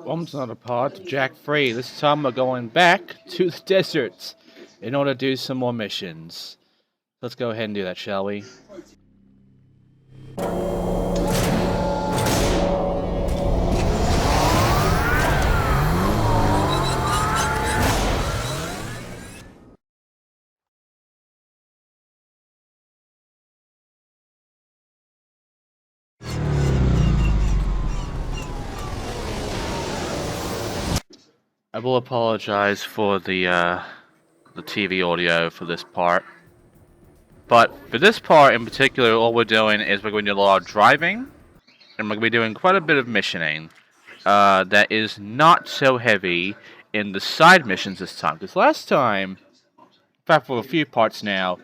Welcome to another pod, Jack Free. This time we're going back to the desert in order to do some more missions. Let's go ahead and do that, shall we? I will apologize for the TV audio for this part. But for this part in particular, all we're doing is we're going to do a lot of driving, and we're going to be doing quite a bit of missioning. That is not so heavy in the side missions this time. Because last time, in fact for a few parts now,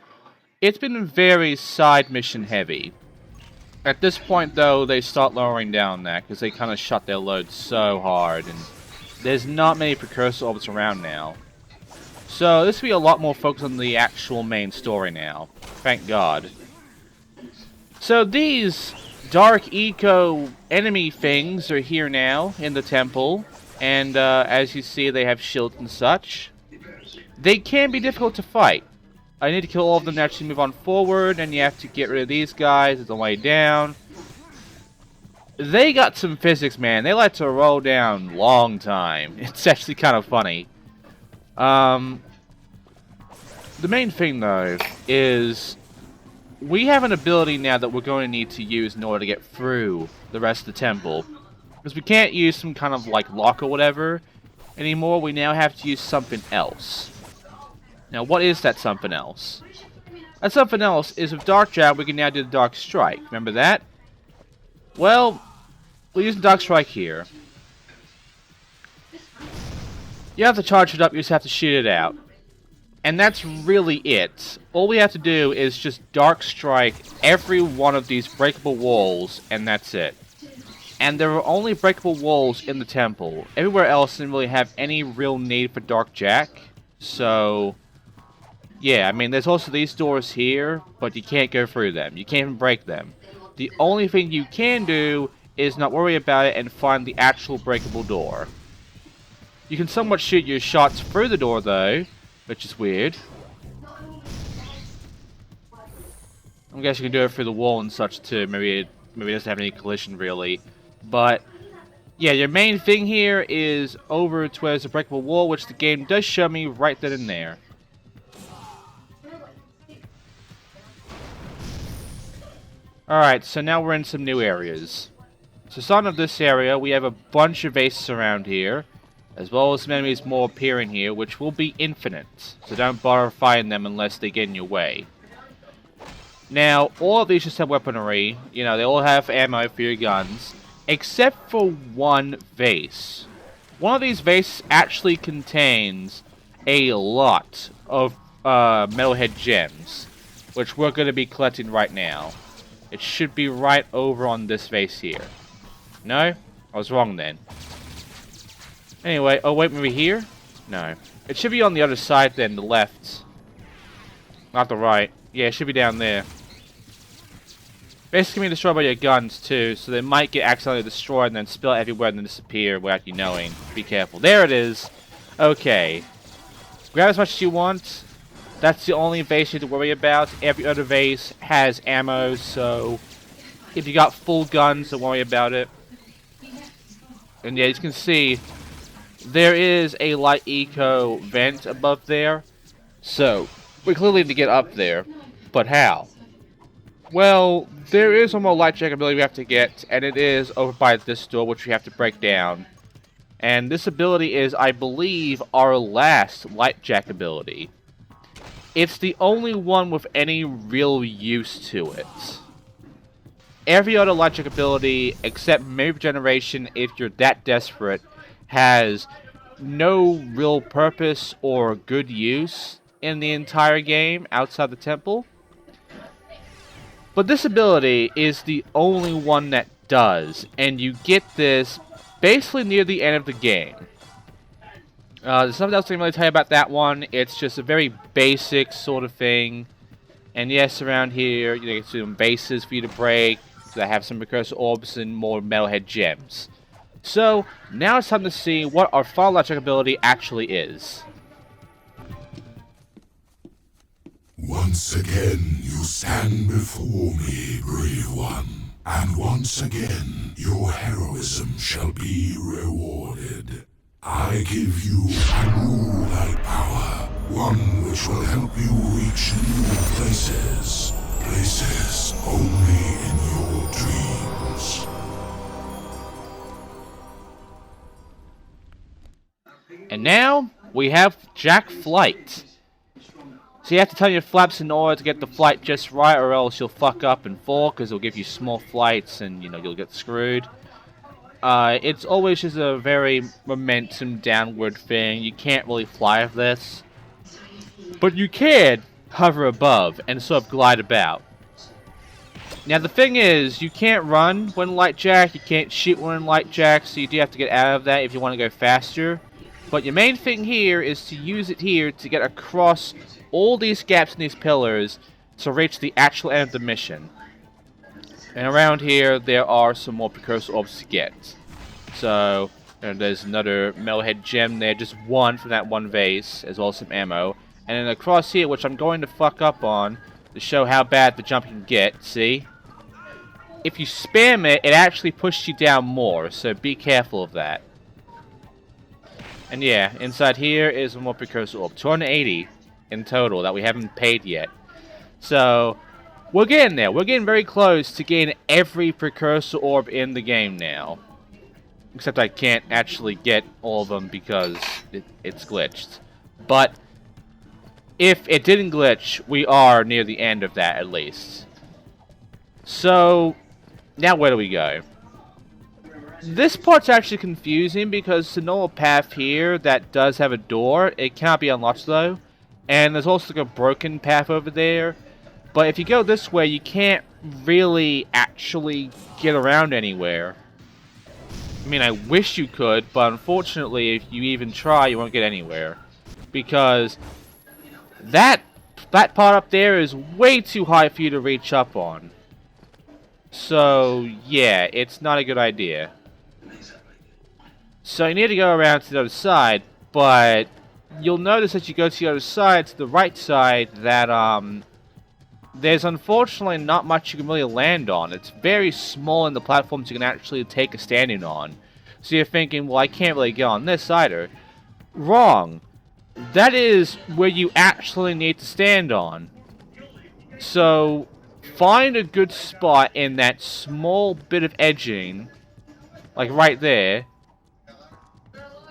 it's been very side mission heavy. At this point though, they start lowering down that because they kind of shut their load so hard, and there's not many precursor orbits around now. So this will be a lot more focused on the actual main story now. Thank God. So these dark eco enemy things are here now in the temple. And as you see, they have shields and such. They can be difficult to fight. I need to kill all of them to actually move on forward. And you have to get rid of these guys as the way down. They got some physics, man. They like to roll down long time. It's actually kind of funny. The main thing, though, is we have an ability now that we're going to need to use in order to get through the rest of the temple. Because we can't use some kind of, like, lock or whatever anymore. We now have to use something else. Now, what is that something else? That something else is with Dark Jab, we can now do the Dark Strike. Remember that? Well, we're using Dark Strike here. You have to charge it up, you just have to shoot it out. And that's really it. All we have to do is just Dark Strike every one of these breakable walls, and that's it. And there are only breakable walls in the temple. Everywhere else didn't really have any real need for Dark Jack. So, yeah, I mean, there's also these doors here, but you can't go through them. You can't even break them. The only thing you can do is not worry about it and find the actual breakable door. You can somewhat shoot your shots through the door, though, which is weird. I guess you can do it through the wall and such, too. Maybe it doesn't have any collision, really. But, yeah, your main thing here is over to where there's a breakable wall, which the game does show me right then and there. Alright, so now we're in some new areas. So starting of this area, we have a bunch of bases around here, as well as some enemies more appearing here, which will be infinite. So don't bother fighting them unless they get in your way. Now, all of these just have weaponry. You know, they all have ammo for your guns, except for one vase. One of these vases actually contains a lot of metalhead gems, which we're going to be collecting right now. It should be right over on this vase here. No? I was wrong then. Anyway, oh wait, maybe here? No. It should be on the other side then, the left. Not the right. Yeah, it should be down there. Basically can be destroyed by your guns too, so they might get accidentally destroyed and then spill everywhere and then disappear without you knowing. Be careful. There it is! Okay. Grab as much as you want. That's the only vase you have to worry about. Every other vase has ammo, so if you got full guns, don't worry about it. And yeah, as you can see, there is a light eco vent above there. So, we clearly need to get up there. But how? Well, there is one more light check ability we have to get, and it is over by this door, which we have to break down. And this ability is, I believe, our last light jack ability. It's the only one with any real use to it. Every other light check ability, except maybe regeneration, if you're that desperate, has no real purpose or good use in the entire game outside the temple. But this ability is the only one that does, and you get this basically near the end of the game. There's something else I can really tell you about that one. It's just a very basic sort of thing. And yes, around here, you get some bases for you to break that have some precursor orbs and more metalhead gems. So, now it's time to see what our fall electric ability actually is. Once again you stand before me, brave one. And once again your heroism shall be rewarded. I give you a new light power, one which will help you reach new places. Places only in your dreams. And now, we have Jack Flight. So you have to turn your flaps in order to get the flight just right, or else you'll fuck up and fall, because it'll give you small flights and, you know, you'll get screwed. It's always just a very momentum downward thing. You can't really fly with this. But you can hover above and sort of glide about. Now the thing is, you can't run when light jack, you can't shoot when light jack, so you do have to get out of that if you want to go faster. But your main thing here is to use it here to get across all these gaps in these pillars to reach the actual end of the mission. And around here, there are some more precursor orbs to get. So, there's another Metalhead gem there, just one from that one vase, as well as some ammo. And then across here, which I'm going to fuck up on, to show how bad the jump can get, see? If you spam it, it actually pushes you down more, so be careful of that. And yeah, inside here is one more precursor orb, 280 in total that we haven't paid yet. So, we're getting there. We're getting very close to getting every precursor orb in the game now. Except I can't actually get all of them because it's glitched. But if it didn't glitch, we are near the end of that at least. So, now where do we go? This part's actually confusing because the normal path here that does have a door, it cannot be unlocked though. And there's also like a broken path over there. But if you go this way, you can't really actually get around anywhere. I mean, I wish you could, but unfortunately, if you even try, you won't get anywhere. Because that part up there is way too high for you to reach up on. So, yeah, it's not a good idea. So you need to go around to the other side, but you'll notice as you go to the other side, to the right side, that there's unfortunately not much you can really land on. It's very small in the platforms you can actually take a standing on. So you're thinking, well, I can't really get on this either. Wrong. That is where you actually need to stand on. So find a good spot in that small bit of edging, like right there.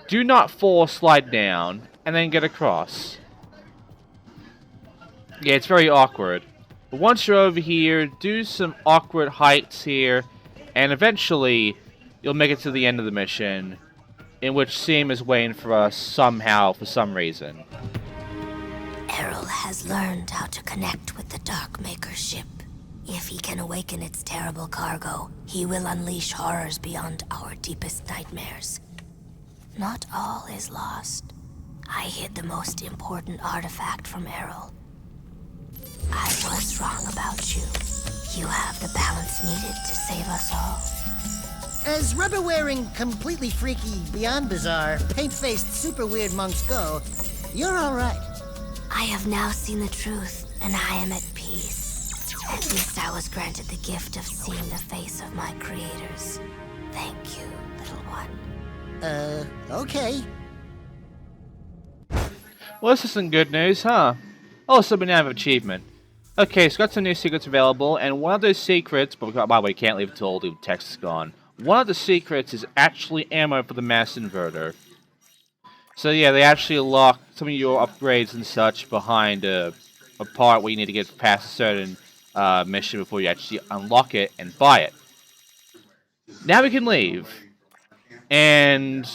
Do not fall or slide down, and then get across. Yeah, it's very awkward. But once you're over here, do some awkward heights here, and eventually you'll make it to the end of the mission, in which Seam is waiting for us somehow, for some reason. Errol has learned how to connect with the Darkmaker ship. If he can awaken its terrible cargo, he will unleash horrors beyond our deepest nightmares. Not all is lost. I hid the most important artifact from Errol. I was wrong about you. You have the balance needed to save us all. As rubber-wearing, completely freaky, beyond bizarre, paint-faced, super weird monks go, you're all right. I have now seen the truth, and I am at peace. At least I was granted the gift of seeing the face of my creators. Thank you, little one. Okay. Well, this is some good news, huh? Also, we now have an achievement. Okay, so got some new secrets available, and one of those secrets, but by the way, can't leave it till the text is gone. One of the secrets is actually ammo for the mass inverter. So yeah, they actually lock some of your upgrades and such behind a part where you need to get past a certain mission before you actually unlock it and buy it. Now we can leave. And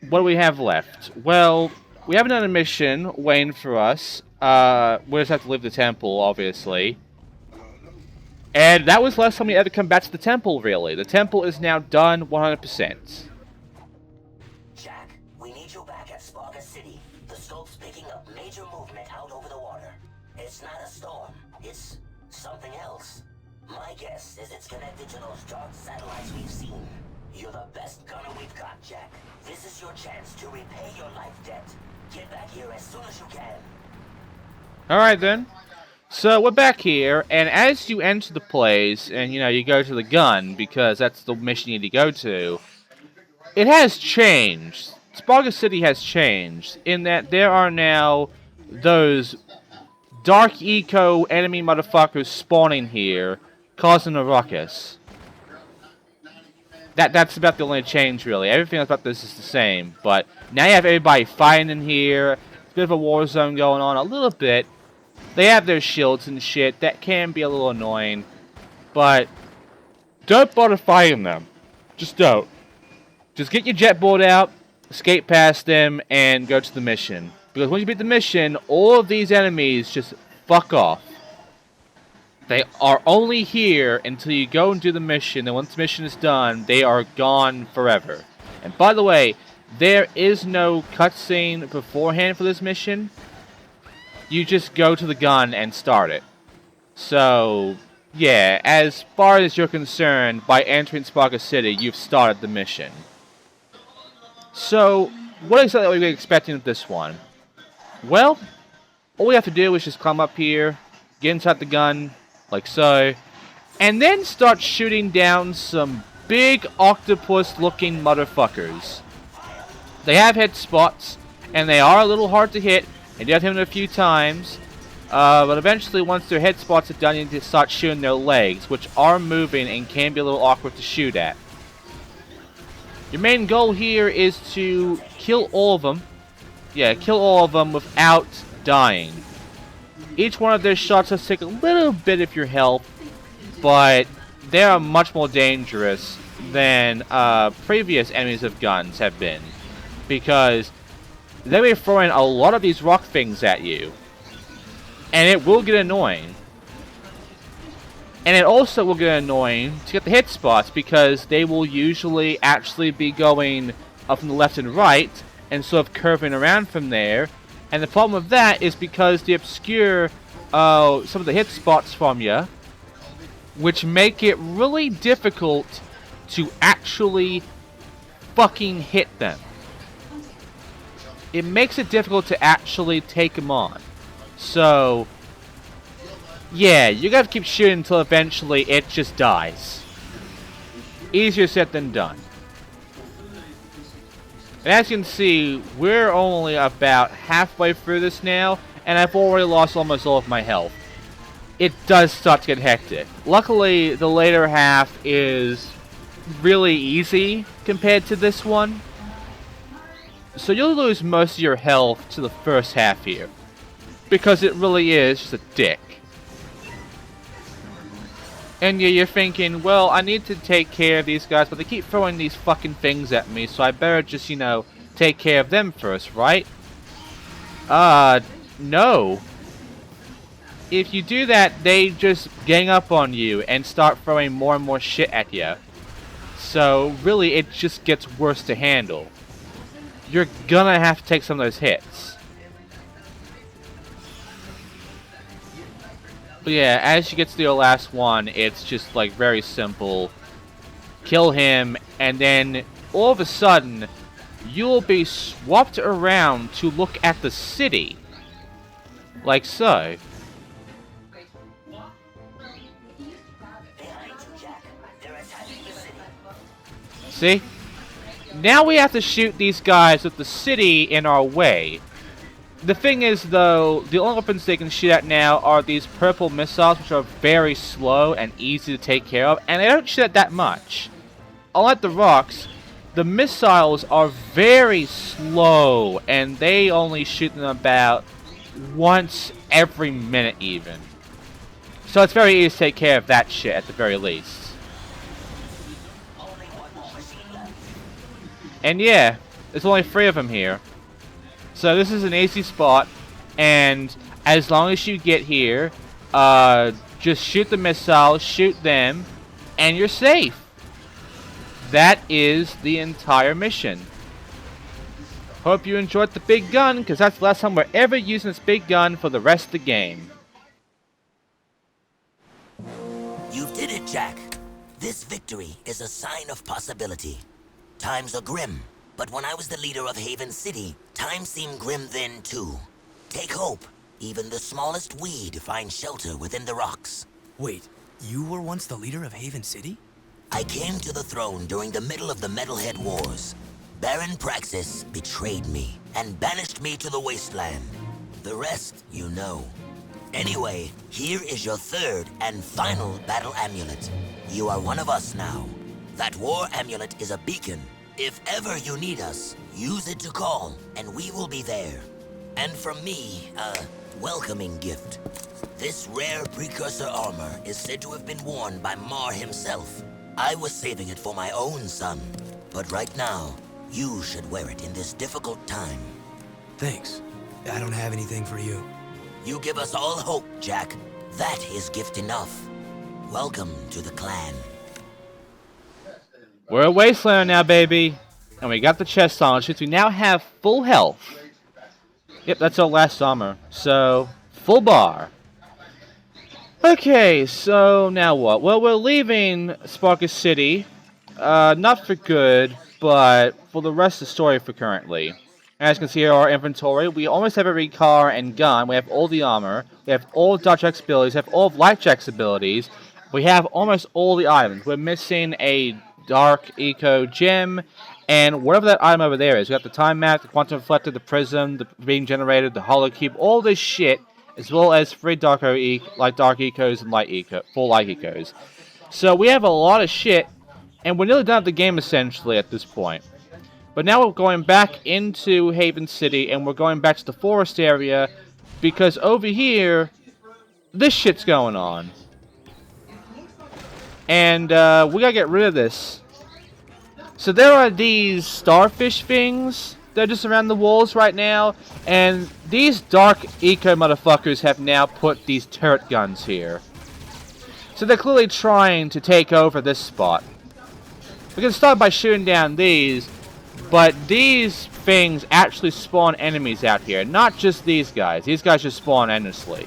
what do we have left? Well, we have another mission waiting for us. We just have to leave the temple, obviously. And that was the last time we ever come back to the temple, really. The temple is now done 100%. Jack, we need you back at Sparga City. The scope's picking up major movement out over the water. It's not a storm. It's something else. My guess is it's connected to those dark satellites we've seen. You're the best gunner we've got, Jack. This is your chance to repay your life debt. Get back here as soon as you can. Alright then. So we're back here, and as you enter the place, and you go to the gun, because that's the mission you need to go to, it has changed. Sparga City has changed, in that there are now those dark eco enemy motherfuckers spawning here, causing a ruckus. That's about the only change, really. Everything else about this is the same, but now you have everybody fighting in here. It's a bit of a war zone going on, a little bit. They have their shields and shit. That can be a little annoying, but don't bother fighting them. Just don't. Just get your jetboard out, escape past them, and go to the mission. Because when you beat the mission, all of these enemies just fuck off. They are only here until you go and do the mission, and once the mission is done, they are gone forever. And by the way, there is no cutscene beforehand for this mission. You just go to the gun and start it. So, yeah, as far as you're concerned, by entering Sparga City, you've started the mission. So, what exactly are we expecting with this one? Well, all we have to do is just climb up here, get inside the gun, like so, and then start shooting down some big octopus-looking motherfuckers. They have hit spots, and they are a little hard to hit, and you have to hit them a few times, but eventually once their hit spots are done, you need to start shooting their legs, which are moving and can be a little awkward to shoot at. Your main goal here is to kill all of them. Yeah, kill all of them without dying. Each one of their shots does take a little bit of your health, but they are much more dangerous than previous enemies of guns have been, because they'll be throwing a lot of these rock things at you, and it will get annoying. And it also will get annoying to get the hit spots, because they will usually actually be going up from the left and right, and sort of curving around from there. And the problem with that is because they obscure some of the hit spots from you, which make it really difficult to actually fucking hit them. It makes it difficult to actually take them on. So, yeah, you gotta keep shooting until eventually it just dies. Easier said than done. And as you can see, we're only about halfway through this now, and I've already lost almost all of my health. It does start to get hectic. Luckily, the later half is really easy compared to this one. So you'll lose most of your health to the first half here, because it really is just a dick. And yeah, you're thinking, well, I need to take care of these guys, but they keep throwing these fucking things at me, so I better just, take care of them first, right? No. If you do that, they just gang up on you and start throwing more and more shit at you. So, really, it just gets worse to handle. You're gonna have to take some of those hits. But yeah, as you get to the last one, it's just like very simple. Kill him, and then all of a sudden, you'll be swapped around to look at the city. Like so. See? Now we have to shoot these guys with the city in our way. The thing is, though, the only weapons they can shoot at now are these purple missiles, which are very slow and easy to take care of, and they don't shoot at that much. Unlike the rocks, the missiles are very slow, and they only shoot them about once every minute, even. So it's very easy to take care of that shit, at the very least. And yeah, there's only 3 of them here. So this is an easy spot, and as long as you get here, just shoot the missiles, shoot them, and you're safe. That is the entire mission. Hope you enjoyed the big gun, because that's the last time we're ever using this big gun for the rest of the game. You did it, Jack. This victory is a sign of possibility. Times are grim, but when I was the leader of Haven City, times seemed grim then too. Take hope. Even the smallest weed finds shelter within the rocks. Wait, you were once the leader of Haven City? I came to the throne during the middle of the Metalhead Wars. Baron Praxis betrayed me and banished me to the wasteland. The rest, you know. Anyway, here is your third and final battle amulet. You are one of us now. That war amulet is a beacon. If ever you need us, use it to call, and we will be there. And from me, a welcoming gift. This rare precursor armor is said to have been worn by Mar himself. I was saving it for my own son. But right now, you should wear it in this difficult time. Thanks. I don't have anything for you. You give us all hope, Jack. That is gift enough. Welcome to the clan. We're at Wasteland now, baby. And we got the chest on, since we now have full health. Yep, that's our last armor. So, full bar. Okay, so now what? Well, we're leaving Sparkus City. Not for good, but for the rest of the story for currently. As you can see here, our inventory, we almost have every car and gun. We have all the armor. We have all of Dodge Jack's abilities. We have all of Light Jack's abilities. We have almost all the items. We're missing a Dark Eco Gem, and whatever that item over there is. We got the Time Map, the Quantum Reflector, the Prism, the Being Generated, the Hollow Cube, all this shit, as well as 3 Dark Ecos and full Light Ecos. So we have a lot of shit, and we're nearly done with the game essentially at this point. But now we're going back into Haven City, and we're going back to the forest area, because over here, this shit's going on. And we gotta get rid of this. So there are these starfish things that are just around the walls right now, and these Dark Eco motherfuckers have now put these turret guns here. So they're clearly trying to take over this spot. We can start by shooting down these, but these things actually spawn enemies out here, not just these guys. These guys just spawn endlessly.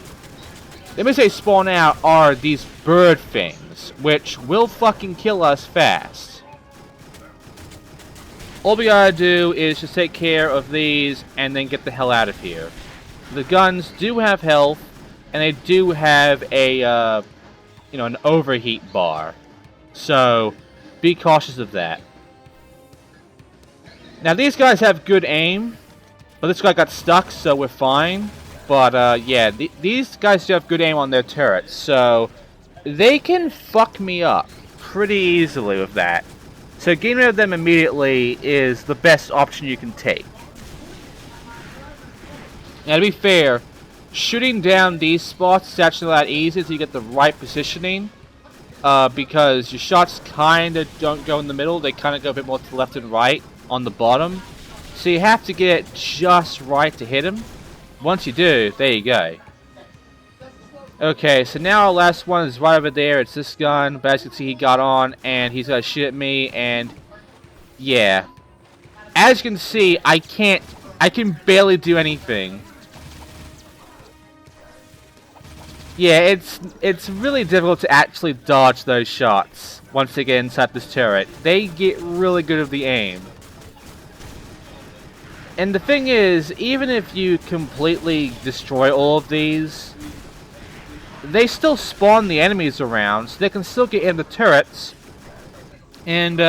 Let me say spawn out are these bird things, which will fucking kill us fast. All we gotta do is just take care of these and then get the hell out of here. The guns do have health, and they do have a, an overheat bar. So, be cautious of that. Now, these guys have good aim, but this guy got stuck, so we're fine. But, yeah, these guys do have good aim on their turrets, so they can fuck me up pretty easily with that. So getting rid of them immediately is the best option you can take. Now, to be fair, shooting down these spots is actually a lot easier so you get the right positioning. Because your shots kind of don't go in the middle, they kind of go a bit more to the left and right on the bottom. So you have to get it just right to hit him. Once you do, there you go. Okay, so now our last one is right over there. It's this gun. But as you can see, he got on, and he's gonna shoot at me, and yeah. As you can see, I can barely do anything. Yeah, it's really difficult to actually dodge those shots once they get inside this turret. They get really good at the aim. And the thing is, even if you completely destroy all of these, they still spawn the enemies around, so they can still get in the turrets. And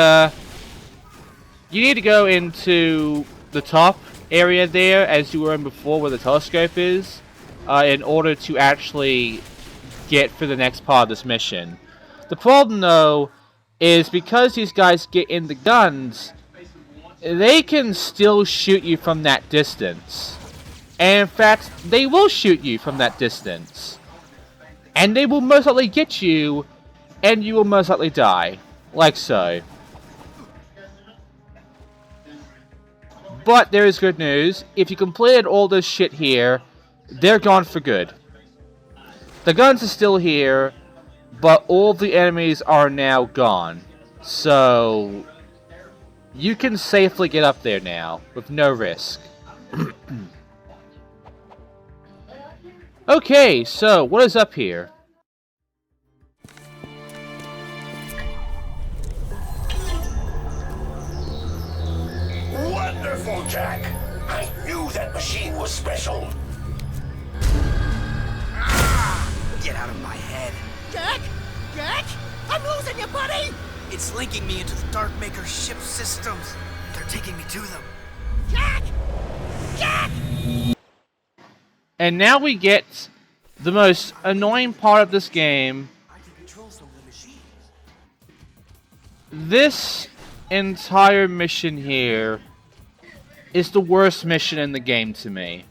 you need to go into the top area there, as you were in before where the telescope is, in order to actually get for the next part of this mission. The problem, though, is because these guys get in the guns, they can still shoot you from that distance. And in fact, they will shoot you from that distance. And they will most likely get you, and you will most likely die. Like so. But there is good news. If you completed all this shit here, they're gone for good. The guns are still here, but all the enemies are now gone. So you can safely get up there now, with no risk. Okay, so what is up here? Careful, Jack. I knew that machine was special. Get out of my head. Jack? Jack? I'm losing you, buddy! It's linking me into the Darkmaker ship systems. They're taking me to them. Jack! Jack! And now we get the most annoying part of this game. This entire mission here is the worst mission in the game to me.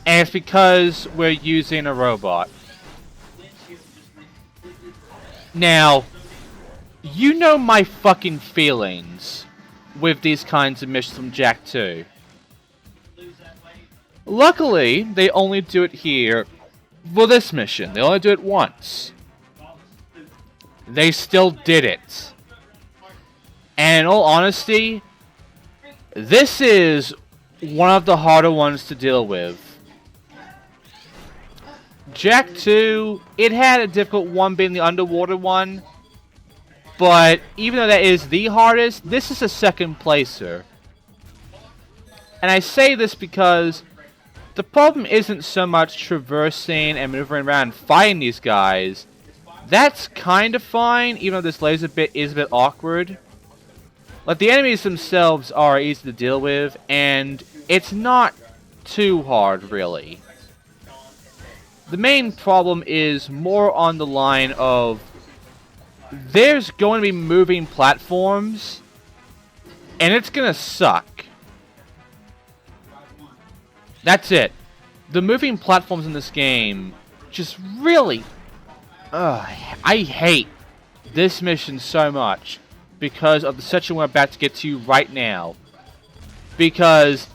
And it's because we're using a robot. Now, you know my fucking feelings with these kinds of missions from Jak 2. Luckily, they only do it here for this mission. They only do it once. They still did it. And in all honesty, this is one of the harder ones to deal with. Jak 2, it had a difficult one being the underwater one. But even though that is the hardest, this is a second placer. And I say this because the problem isn't so much traversing and maneuvering around and fighting these guys. That's kind of fine, even though this laser bit is a bit awkward. Like, the enemies themselves are easy to deal with, and it's not too hard, really. The main problem is more on the line of there's going to be moving platforms, and it's going to suck. That's it. The moving platforms in this game just really... I hate this mission so much because of the section we're about to get to right now. Because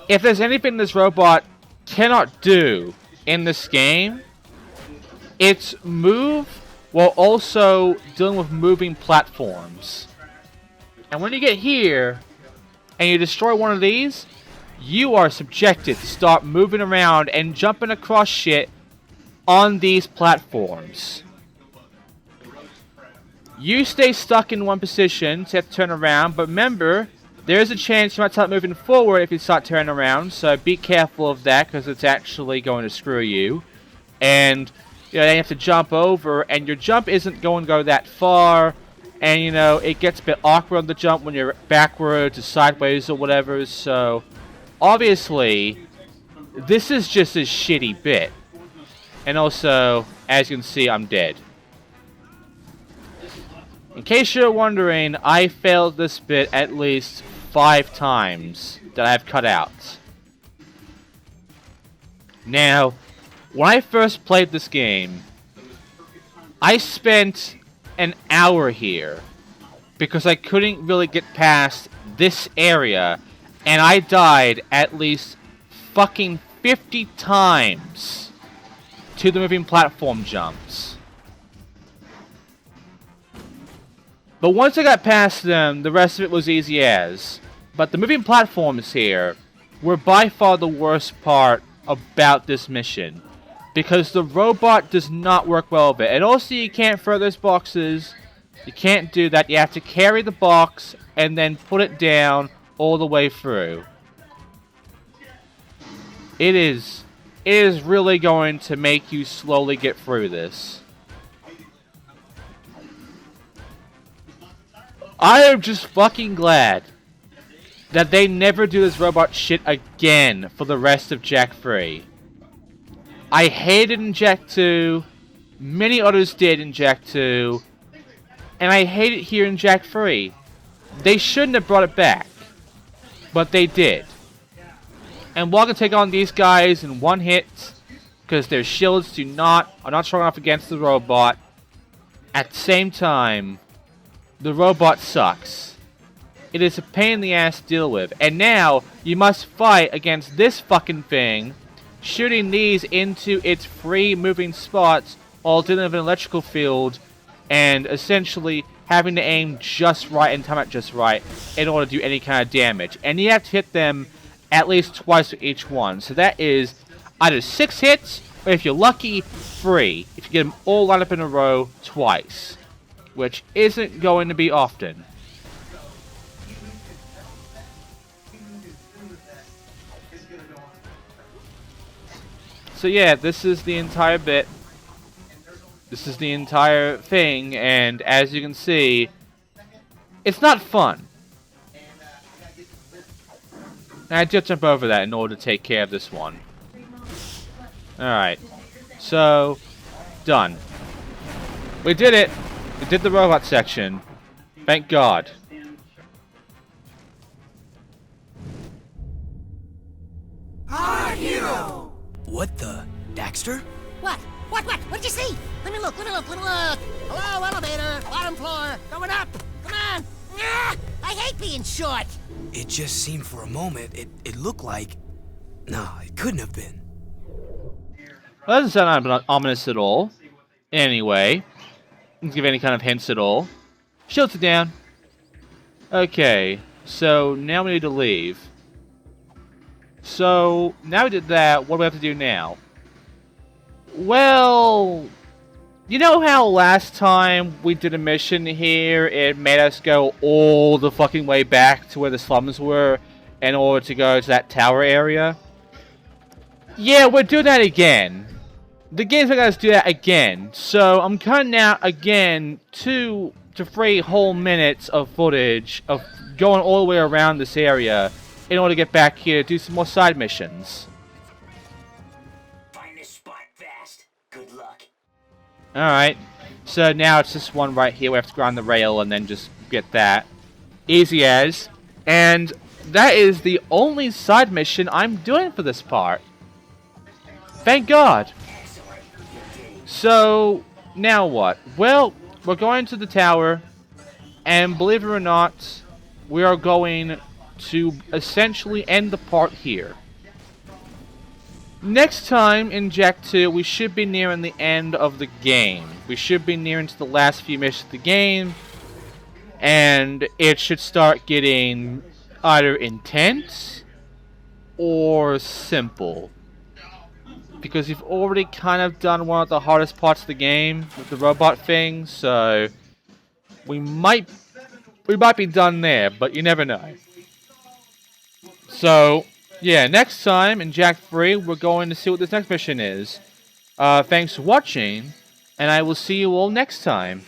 if there's anything this robot cannot do in this game, it's move while also dealing with moving platforms. And when you get here and you destroy one of these, you are subjected to start moving around and jumping across shit on these platforms. You stay stuck in one position, so you have to turn around, but remember, there's a chance you might start moving forward if you start turning around, so be careful of that, because it's actually going to screw you. And, you know, then you have to jump over, and your jump isn't going to go that far, and, you know, it gets a bit awkward on the jump when you're backwards or sideways or whatever, so obviously, this is just a shitty bit. And also, as you can see, I'm dead. In case you're wondering, I failed this bit at least 5 times that I've cut out. Now, when I first played this game, I spent an hour here because I couldn't really get past this area, and I died at least fucking 50 times to the moving platform jumps. But once I got past them, the rest of it was easy as. But the moving platforms here were by far the worst part about this mission, because the robot does not work well with it. And also, you can't throw those boxes. You can't do that. You have to carry the box and then put it down all the way through. It is really going to make you slowly get through this. I am just fucking glad that they never do this robot shit again for the rest of Jak 3. I hated in Jak 2, many others did in Jak 2, and I hate it here in Jak 3. They shouldn't have brought it back, but they did. And while I can take on these guys in one hit, because their shields are not strong enough against the robot, at the same time, the robot sucks. It is a pain in the ass to deal with. And now, you must fight against this fucking thing, shooting these into its free moving spots, while dealing with an electrical field, and essentially having to aim just right and time it just right in order to do any kind of damage. And you have to hit them at least twice for each one. So that is either 6 hits, or if you're lucky, 3. If you get them all lined up in a row, twice. Which isn't going to be often. So yeah, this is the entire bit. This is the entire thing, and as you can see, it's not fun. And I did jump over that in order to take care of this one. Alright. So, done. We did it! We did the robot section. Thank God. Our hero! What the? Daxter? What? What'd you see? Let me look. Hello, elevator, bottom floor, going up. Come on. Ah, I hate being short. It just seemed for a moment, it looked like... No, it couldn't have been. Well, that doesn't sound ominous at all. Anyway, doesn't give any kind of hints at all. Shields it down. Okay, so now we need to leave. So, now we did that, what do we have to do now? Well, you know how last time we did a mission here, it made us go all the fucking way back to where the slums were in order to go to that tower area? Yeah, we're doing that again. The game's making us do that again. So, I'm cutting out again 2 to 3 whole minutes of footage of going all the way around this area in order to get back here to do some more side missions. Find this spot fast. Good luck. Alright, so now it's this one right here. We have to go on the rail and then just get that. Easy as. And that is the only side mission I'm doing for this part. Thank God. So, now what? Well, we're going to the tower, and believe it or not, we are going to essentially end the part here. Next time in Jak 2, we should be nearing the end of the game. We should be nearing to the last few missions of the game, and it should start getting either intense or simple. Because you've already kind of done one of the hardest parts of the game with the robot thing, so we might be done there, but you never know. So, yeah, next time in Jak 3, we're going to see what this next mission is. Thanks for watching, and I will see you all next time.